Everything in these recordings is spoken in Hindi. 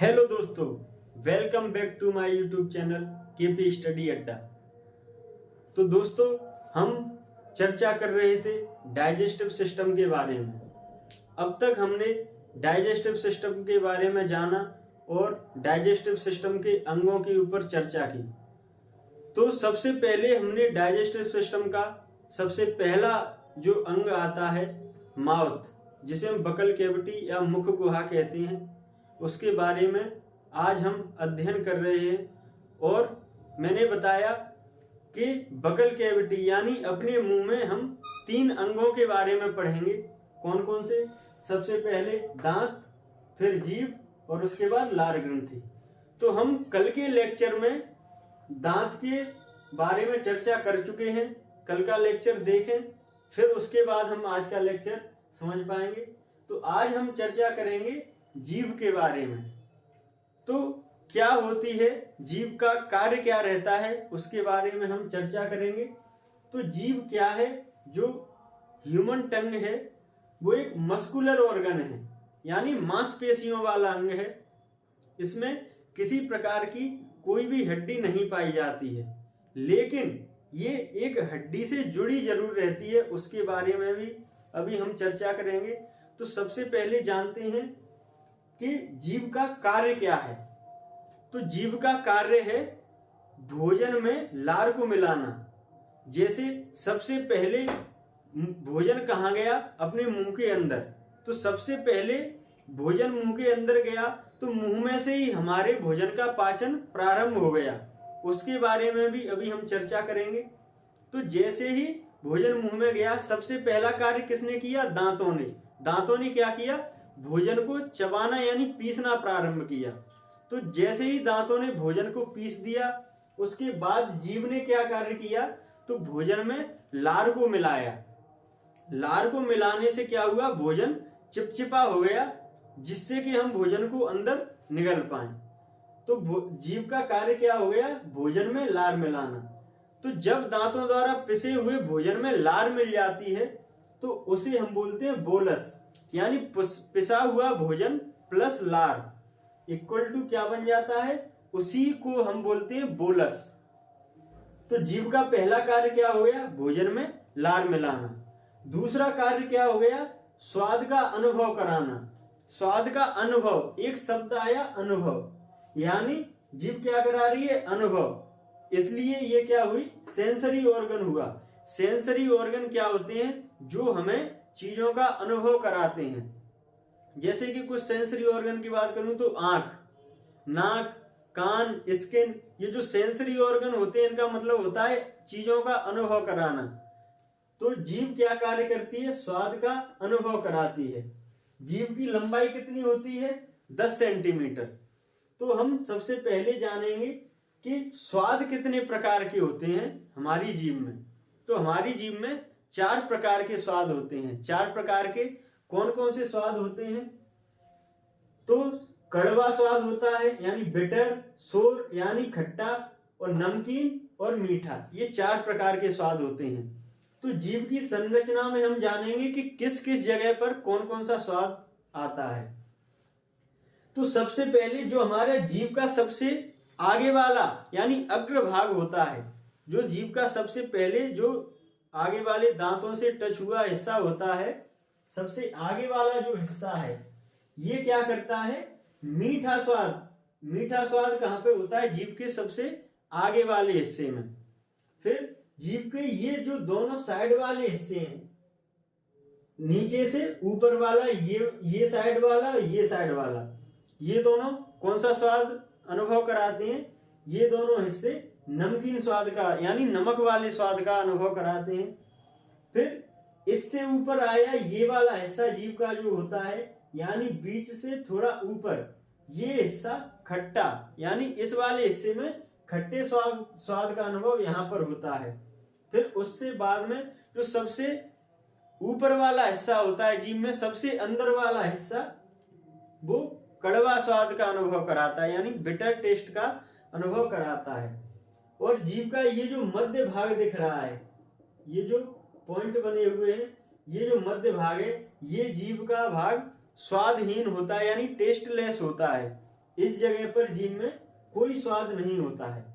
हेलो दोस्तों, welcome back to my YouTube channel KP study अड्डा। तो दोस्तों, हम चर्चा कर रहे थे डाइजेस्टिव सिस्टम के बारे में। अब तक हमने डाइजेस्टिव सिस्टम के बारे में जाना और डाइजेस्टिव सिस्टम के अंगों के ऊपर चर्चा की। तो सबसे पहले हमने डाइजेस्टिव सिस्टम का सबसे पहला जो अंग आता है माउथ, जिसे हम बकल कैविटी या मुख गुहा कहते हैं, उसके बारे में आज हम अध्ययन कर रहे हैं। और मैंने बताया कि बकल कैविटी यानी अपने मुंह में हम 3 अंगों के बारे में पढ़ेंगे। कौन कौन से? सबसे पहले दांत, फिर जीभ और उसके बाद लार ग्रंथि। तो हम कल के लेक्चर में दांत के बारे में चर्चा कर चुके हैं। कल का लेक्चर देखें, फिर उसके बाद हम आज का लेक्चर समझ पाएंगे। तो आज हम चर्चा करेंगे जीभ के बारे में। तो क्या होती है जीभ, का कार्य क्या रहता है, उसके बारे में हम चर्चा करेंगे। तो जीभ क्या है? जो ह्यूमन टंग है वो एक मस्कुलर ऑर्गन है, यानी मांसपेशियों वाला अंग है। इसमें किसी प्रकार की कोई भी हड्डी नहीं पाई जाती है, लेकिन ये एक हड्डी से जुड़ी जरूर रहती है। उसके बारे में भी अभी हम चर्चा करेंगे। तो सबसे पहले जानते हैं कि जीभ का कार्य क्या है। तो जीभ का कार्य है भोजन में लार को मिलाना। जैसे सबसे पहले भोजन कहाँ गया? अपने मुंह के अंदर। तो सबसे पहले भोजन मुंह के अंदर गया तो मुंह में से ही हमारे भोजन का पाचन प्रारंभ हो गया। उसके बारे में भी अभी हम चर्चा करेंगे। तो जैसे ही भोजन मुंह में गया, सबसे पहला कार्य किसने किया? दांतों ने। दांतों ने क्या किया? भोजन को चबाना यानी पीसना प्रारंभ किया। तो जैसे ही दांतों ने भोजन को पीस दिया, उसके बाद जीभ ने क्या कार्य किया? तो भोजन में लार को मिलाया। लार को मिलाने से क्या हुआ? भोजन चिपचिपा हो गया, जिससे कि हम भोजन को अंदर निगल पाए। तो जीभ का कार्य क्या हो गया? भोजन में लार मिलाना। तो जब दांतों द्वारा पिसे हुए भोजन में लार मिल जाती है तो उसे हम बोलते हैं बोलस, यानी पिसा हुआ भोजन प्लस लार इक्वल टू क्या बन जाता है? उसी को हम बोलते हैं बोलस। तो जीभ का पहला कार्य क्या हो गया? भोजन में लार मिलाना। दूसरा कार्य क्या हो गया? स्वाद का अनुभव कराना। स्वाद का अनुभव, एक शब्द आया अनुभव, यानी जीभ क्या करा रही है? अनुभव। इसलिए ये क्या हुई? सेंसरी ऑर्गन हुआ। सेंसरी ऑर्गन क्या होते हैं? जो हमें चीजों का अनुभव कराते हैं। जैसे कि कुछ सेंसरी ऑर्गन की बात करूं तो आंख, नाक, कान, स्किन, ये जो सेंसरी ऑर्गन होते हैं, इनका मतलब होता है चीजों का अनुभव कराना। तो जीभ क्या कार्य करती है? स्वाद का अनुभव कराती है। जीभ की लंबाई कितनी होती है? 10 सेंटीमीटर। तो हम सबसे पहले जानेंगे कि स्वाद कितने प्रकार के होते हैं हमारी जीभ में। तो हमारी जीभ में 4 प्रकार के स्वाद होते हैं। 4 प्रकार के कौन कौन से स्वाद होते हैं? तो कड़वा स्वाद होता है यानी बिटर, सोर यानी खट्टा, और नमकीन और मीठा। ये 4 प्रकार के स्वाद होते हैं। तो जीभ की संरचना में हम जानेंगे कि किस किस जगह पर कौन कौन सा स्वाद आता है। तो सबसे पहले जो हमारे जीभ का सबसे आगे वाला यानी अग्रभाग होता है, जो जीभ का सबसे पहले जो आगे वाले दांतों से टच हुआ हिस्सा होता है, सबसे आगे वाला जो हिस्सा है, ये क्या करता है? मीठा स्वाद। मीठा स्वाद कहां पे होता है? जीभ के सबसे आगे वाले हिस्से में। फिर जीभ के ये जो दोनों साइड वाले हिस्से हैं, नीचे से ऊपर वाला, ये साइड वाला, ये साइड वाला, ये दोनों कौन सा स्वाद अनुभव कराते हैं? ये दोनों हिस्से नमकीन स्वाद का यानी नमक वाले स्वाद का अनुभव कराते हैं। फिर इससे ऊपर आया ये वाला हिस्सा जीभ का जो होता है, यानी बीच से थोड़ा ऊपर, ये हिस्सा खट्टा, यानी इस वाले हिस्से में खट्टे स्वाद का अनुभव यहां पर होता है। फिर उससे बाद में जो सबसे ऊपर वाला हिस्सा होता है जीभ में, सबसे अंदर वाला हिस्सा, वो कड़वा स्वाद का अनुभव कराता है, यानी बिटर टेस्ट का अनुभव कराता है। और जीभ का ये जो मध्य भाग दिख रहा है, ये जो पॉइंट बने हुए हैं, ये जो मध्य भाग है, ये जीभ का भाग स्वादहीन होता है, यानी टेस्टलेस होता है। इस जगह पर जीभ में कोई स्वाद नहीं होता है।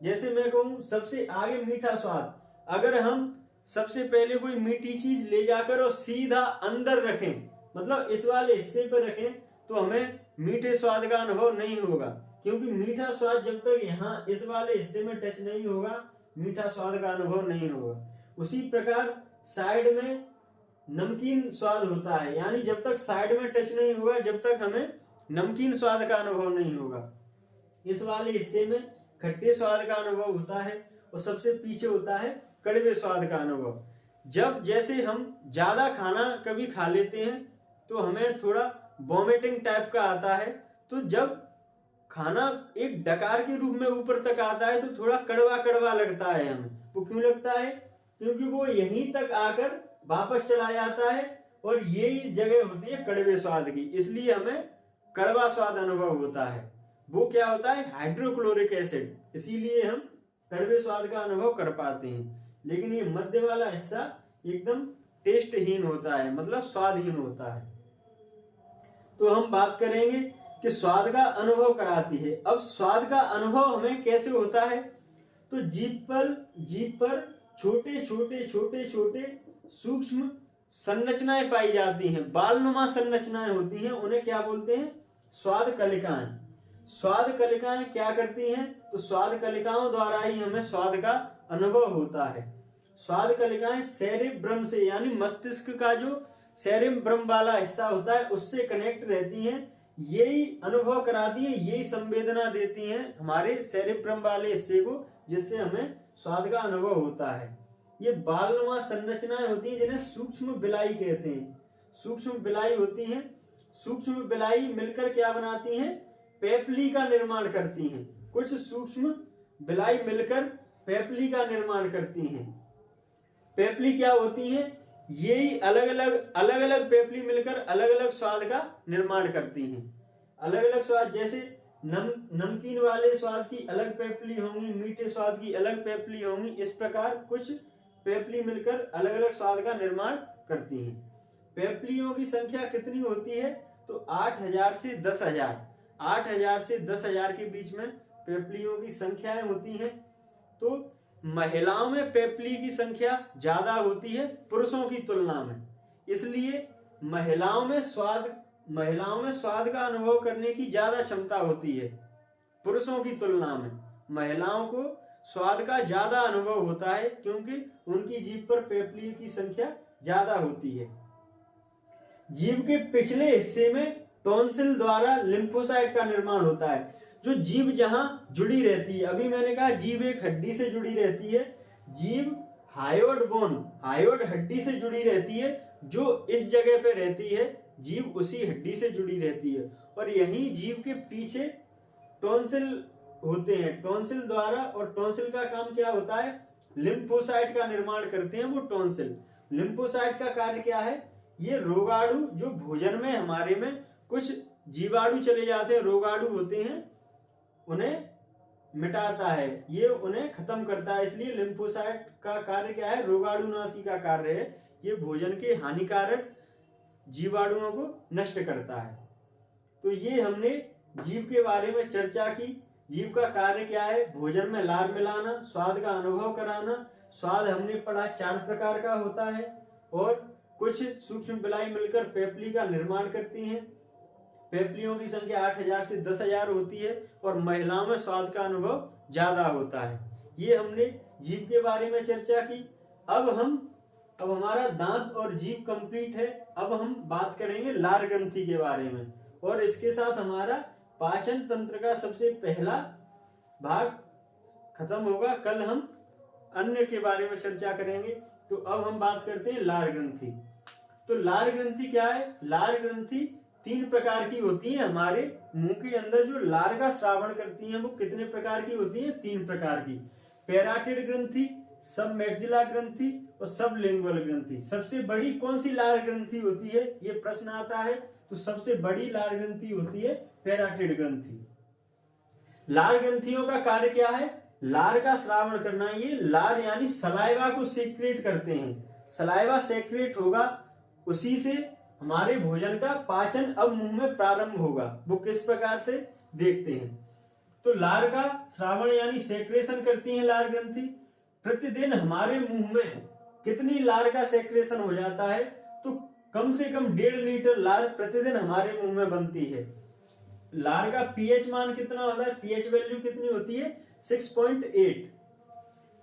जैसे मैं कहूं सबसे आगे मीठा स्वाद, अगर हम सबसे पहले कोई मीठी चीज ले जाकर और सीधा अंदर रखें, मतलब इस वाले हिस्से पर रखें, तो हमें मीठे स्वाद का अनुभव नहीं होगा, क्योंकि मीठा स्वाद जब तक यहाँ इस वाले हिस्से में टच नहीं होगा, मीठा स्वाद का अनुभव नहीं होगा। उसी प्रकार साइड में नमकीन स्वाद होता है, यानी जब तक साइड में टच नहीं होगा, जब तक हमें नमकीन स्वाद का अनुभव नहीं होगा। इस वाले हिस्से में खट्टे स्वाद का अनुभव होता है और सबसे पीछे होता है कड़वे स्वाद का अनुभव। जब जैसे हम ज्यादा खाना कभी खा लेते हैं तो हमें थोड़ा वॉमिटिंग टाइप का आता है, तो जब खाना एक डकार के रूप में ऊपर तक आता है तो थोड़ा कड़वा कड़वा लगता है हमें। वो क्यों लगता है? क्योंकि वो यहीं तक आकर वापस चला जाता है और यही जगह होती है कड़वे स्वाद की, इसलिए हमें कड़वा स्वाद अनुभव होता है। वो क्या होता है? हाइड्रोक्लोरिक एसिड, इसीलिए हम कड़वे स्वाद का अनुभव कर पाते हैं। लेकिन ये मध्य वाला हिस्सा एकदम टेस्टहीन होता है, मतलब स्वादहीन होता है। तो हम बात करेंगे कि स्वाद का अनुभव कराती है। अब स्वाद का अनुभव हमें कैसे होता है? तो जीभ पर छोटे छोटे छोटे छोटे सूक्ष्म संरचनाएं पाई जाती हैं, बालनुमा संरचनाएं होती हैं, उन्हें क्या बोलते हैं? स्वाद कलिकाएं। स्वाद कलिकाएं क्या करती हैं? तो स्वाद कलिकाओं द्वारा ही हमें स्वाद का अनुभव होता है। स्वाद कलिकाएं सेरेब्रम से, यानी मस्तिष्क का जो सेरेब्रम वाला हिस्सा होता है उससे कनेक्ट रहती हैं, यही अनुभव कराती है, यही संवेदना देती हैं हमारे सेरेब्रम वाले हिस्से को, जिससे हमें स्वाद का अनुभव होता है। ये बालनुमा संरचनाएं होती हैं जिन्हें सूक्ष्म बिलाई कहते हैं। सूक्ष्म बिलाई होती हैं, सूक्ष्म बिलाई मिलकर क्या बनाती हैं? पेपली का निर्माण करती हैं। कुछ सूक्ष्म बिलाई मिलकर पेपली का निर्माण करती हैं। पेपली क्या होती हैं? यही अलग अलग पेपली मिलकर अलग अलग स्वाद का निर्माण करती हैं। अलग अलग स्वाद, जैसे नमकीन वाले स्वाद की अलग पेपली होंगी, मीठे स्वाद की अलग पेपली होंगी, इस प्रकार कुछ पेपली मिलकर अलग अलग स्वाद का निर्माण करती हैं। पेपलियों की संख्या कितनी होती है? तो 8000 से 10,000, 8000 से 10,000 के बीच में पेपलियों की संख्याएं होती हैं। तो महिलाओं में पेपली की संख्या ज्यादा होती है पुरुषों की तुलना में, इसलिए महिलाओं में स्वाद का अनुभव करने की ज्यादा क्षमता होती है पुरुषों की तुलना में। महिलाओं को स्वाद का ज्यादा अनुभव होता है क्योंकि उनकी जीभ पर पेपली की संख्या ज्यादा होती है। जीभ के पिछले हिस्से में टॉन्सिल द्वारा लिम्फोसाइट का निर्माण होता है। जो जीभ जहां जुड़ी रहती है, अभी मैंने कहा जीभ एक हड्डी से जुड़ी रहती है, जीभ हायोड हड्डी से जुड़ी रहती है, जो इस जगह पे रहती है, जीभ उसी हड्डी से जुड़ी रहती है। और यही जीभ के पीछे टॉन्सिल होते हैं, टॉन्सिल द्वारा, और टॉन्सिल का काम क्या होता है? लिम्फोसाइट का निर्माण करते हैं वो टॉन्सिल। लिम्फोसाइट का कार्य क्या है? ये रोगाणु जो भोजन में हमारे में कुछ जीवाणु चले जाते हैं, रोगाणु होते हैं, उन्हें मिटाता है, ये उन्हें खत्म करता है। इसलिए लिम्फोसाइट का कार्य क्या है? रोगाणुनाशी का कार्य है। ये भोजन के हानिकारक जीवाणुओं को नष्ट करता है। तो ये हमने जीभ के बारे में चर्चा की। जीभ का कार्य क्या है? भोजन में लार मिलाना, स्वाद का अनुभव कराना। स्वाद हमने पढ़ा 4 प्रकार का होता है और कुछ सूक्ष्म बिलाई मिलकर पेपली का निर्माण करती हैं। पेपलियों की संख्या 8000 से 10,000 होती है और महिलाओं में स्वाद का अनुभव ज्यादा होता है। ये हमने जीभ के बारे में चर्चा की। अब हमारा दांत और जीभ कंप्लीट है। अब हम बात करेंगे लार ग्रंथि के बारे में और इसके साथ हमारा पाचन तंत्र का सबसे पहला भाग खत्म होगा। कल हम अन्य के बारे में चर्चा करेंगे। तो अब हम बात करते हैं लार ग्रंथि। तो लार ग्रंथि क्या है? लार ग्रंथि 3 प्रकार की होती है। हमारे मुंह के अंदर जो लार का श्रावण करती हैं वो कितने प्रकार की होती है? 3 प्रकार की। पैराटिड ग्रंथि, सब मैक्सिला ग्रंथि और सब लिंगुअल ग्रंथि। सबसे बड़ी कौन सी लार ग्रंथि होती है, ये प्रश्न आता है। तो सबसे बड़ी लार ग्रंथि होती है पैराटिड ग्रंथि। लार ग्रंथियों का कार्य क्या है? लार का श्रावण करना। ये लार यानी सलाइवा को सेक्रेट करते हैं। सलाइवा सेक्रेट होगा, उसी से हमारे भोजन का पाचन अब मुंह में प्रारंभ होगा। वो किस प्रकार से? देखते हैं। तो लार का श्रावण यानी सेक्रेशन करती है लार ग्रंथि। प्रतिदिन हमारे मुंह में कितनी लार का सेक्रेशन हो जाता है? तो कम से कम 1.5 लीटर लार प्रतिदिन हमारे मुंह में बनती है। लार का पीएच मान कितना होता है? पीएच वैल्यू कितनी होती है? 6.8।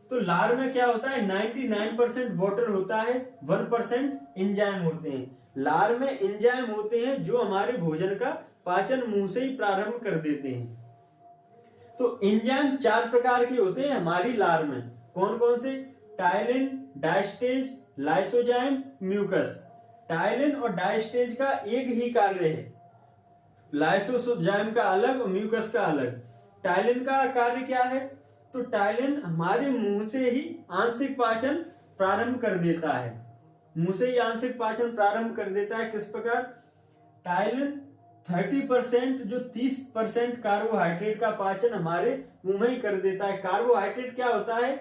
तो लार में क्या होता है? 99% वाटर होता है, 1% एंजाइम होते हैं। लार में एंजाइम होते हैं जो हमारे भोजन का पाचन मुंह से ही प्रारंभ कर देते हैं। तो एंजाइम 4 प्रकार के होते हैं हमारी लार में। कौन कौन से? Ptyalin, diastase, lysozyme, mucus. Ptyalin और डायस्टेज का एक ही कार्य है, लाइसोजाइम का अलग और म्यूकस का अलग। टायलिन का कार्य क्या है? तो टायलिन हमारे मुंह से ही आंशिक पाचन प्रारंभ कर देता है। मुंह से ही आंशिक पाचन प्रारंभ कर देता है। किस प्रकार? टायलिन 30% जो 30% कार्बोहाइड्रेट का पाचन हमारे मुंह में ही कर देता है। कार्बोहाइड्रेट क्या होता है?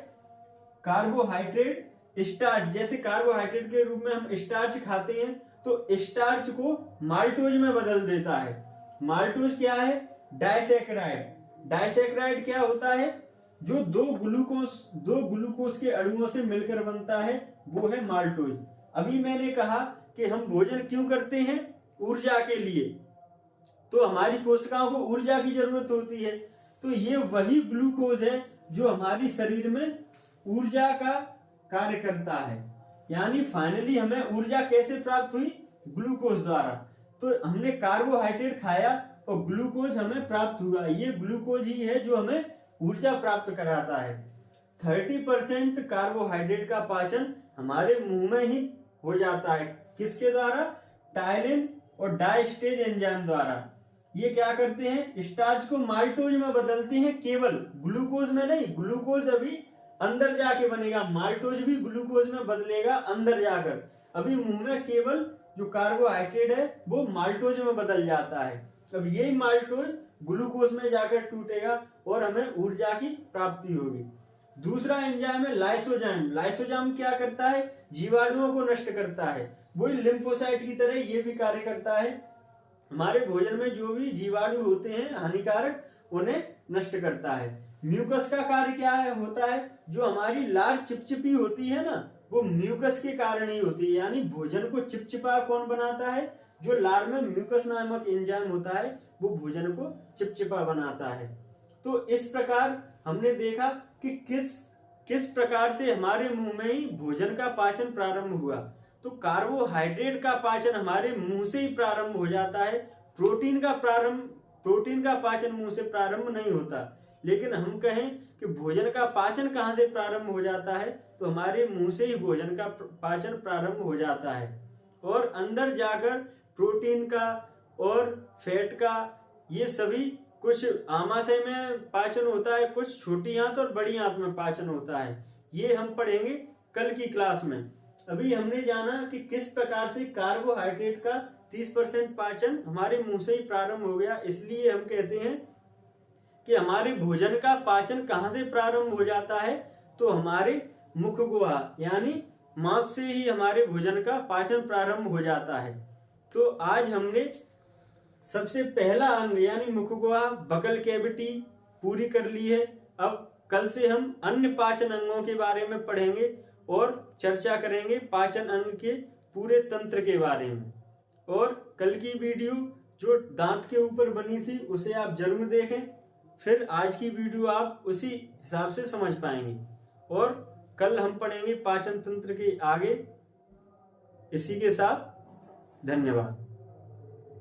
कार्बोहाइड्रेट स्टार्च, जैसे कार्बोहाइड्रेट के रूप में हम स्टार्च खाते हैं तो स्टार्च को माल्टोज में बदल देता है। माल्टोज क्या है? डाइसैकेराइड। डाइसैकेराइड क्या होता है? जो दो ग्लूकोज के अणुओं से मिलकर बनता है, वो है माल्टोज। अभी मैंने कहा कि हम भोजन क्यों करते हैं? ऊर्जा के लिए। तो हमारी कोशिकाओं को ऊर्जा की जरूरत होती है। तो ये वही ग्लूकोज है जो हमारी शरीर में ऊर्जा का कार्य करता है। यानी फाइनली हमें ऊर्जा कैसे प्राप्त हुई? ग्लूकोज द्वारा। तो हमने कार्बोहाइड्रेट खाया और ग्लूकोज हमें प्राप्त हुआ। ये ग्लूकोज ही है जो हमें ऊर्जा प्राप्त कराता है। 30% कार्बोहाइड्रेट का पाचन हमारे मुंह में ही हो जाता है। किसके द्वारा? टायलिन और डायस्टेज एंजाइम द्वारा। ये क्या करते हैं? स्टार्च को माल्टोज में बदलते हैं, केवल ग्लूकोज में नहीं। ग्लूकोज अभी अंदर जाके बनेगा, माल्टोज भी ग्लूकोज में बदलेगा अंदर जाकर। अभी मुंह में केवल जो कार्बोहाइड्रेट है वो माल्टोज में बदल जाता है। अब यही माल्टोज ग्लूकोज में जाकर टूटेगा और हमें ऊर्जा की प्राप्ति होगी। दूसरा एंजाइम है लाइसोजाइम। लाइसोजाइम क्या करता है? जीवाणुओं को नष्ट करता है। वही लिम्फोसाइट की तरह ये भी कार्य करता है। हमारे भोजन में जो भी जीवाणु होते हैं हानिकारक, उन्हें नष्ट करता है। म्यूकस का कार्य क्या है? होता है जो हमारी लार चिपचिपी होती है ना, वो म्यूकस के कारण ही होती है। यानी भोजन को चिपचिपा कौन बनाता है? जो लार में म्यूकस नामक एंजाइम होता है वो भोजन को चिपचिपा बनाता है। तो इस प्रकार हमने देखा कि किस प्रकार से हमारे मुंह में ही भोजन का पाचन प्रारंभ हुआ। तो कार्बोहाइड्रेट का पाचन हमारे मुंह से ही प्रारंभ हो जाता है। प्रोटीन का पाचन मुंह से प्रारंभ नहीं होता। लेकिन हम कहें कि भोजन का पाचन कहां से प्रारंभ हो जाता है, तो हमारे मुंह से ही भोजन का पाचन प्रारंभ हो जाता है। और अंदर जाकर प्रोटीन का और फैट का, ये सभी कुछ आमाशय में पाचन होता है, कुछ छोटी आंत और बड़ी आंत में पाचन होता है। ये हम पढ़ेंगे कल की क्लास में। अभी हमने जाना कि किस प्रकार से कार्बोहाइड्रेट का 30% पाचन हमारे मुंह से ही प्रारंभ हो गया। इसलिए हम कहते हैं कि हमारे भोजन का पाचन कहां से प्रारंभ हो जाता है, तो हमारे मुख गुहा यानी माउथ से ही हमारे भोजन का पाचन प्रारंभ हो जाता है। तो आज हमने सबसे पहला अंग यानी मुख गुहा, बकल कैविटी पूरी कर ली है। अब कल से हम अन्य पाचन अंगों के बारे में पढ़ेंगे और चर्चा करेंगे पाचन अंग के पूरे तंत्र के बारे में। और कल की वीडियो जो दांत के ऊपर बनी थी उसे आप जरूर देखें, फिर आज की वीडियो आप उसी हिसाब से समझ पाएंगे। और कल हम पढ़ेंगे पाचन तंत्र के आगे। इसी के साथ धन्यवाद।